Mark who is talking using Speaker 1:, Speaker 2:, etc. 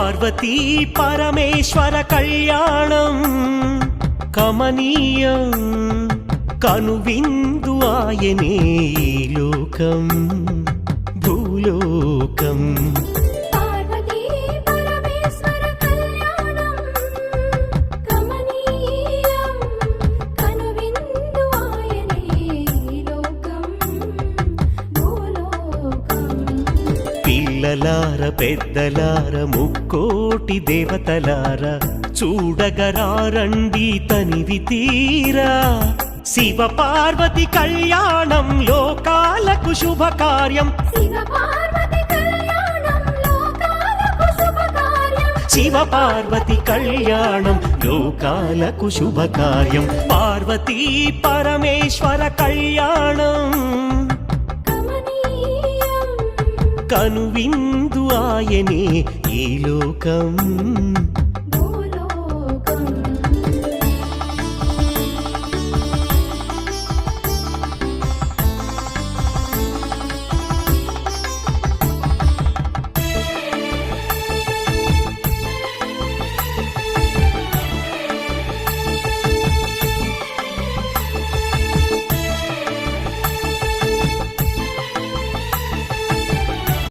Speaker 1: పార్వతీ పరమేశ్వర కళ్యాణం కమనీయం కనువిందు ఆయనే ఈ లోకం భూలోకం
Speaker 2: పార్వతీ పరమేశ్వర కళ్యాణం కమనీయం కనువిందు ఆయనే ఈ లోకం భూలోకం.
Speaker 1: పిల్లలార పెద్దలార ముక్కోటి దేవతలార చూడగరారండి తనివి తీరా శివ పార్వతి కళ్యాణం లోకాలకు శుభకార్యం
Speaker 2: శివ పార్వతి కళ్యాణం లోకాలకు శుభకార్యం.
Speaker 1: శివ పార్వతి కళ్యాణం లోకాలకు శుభకార్యం పార్వతీ పరమేశ్వర కళ్యాణం
Speaker 2: కమనీయం
Speaker 1: కనువిందు ఆయనే ఈ లోకం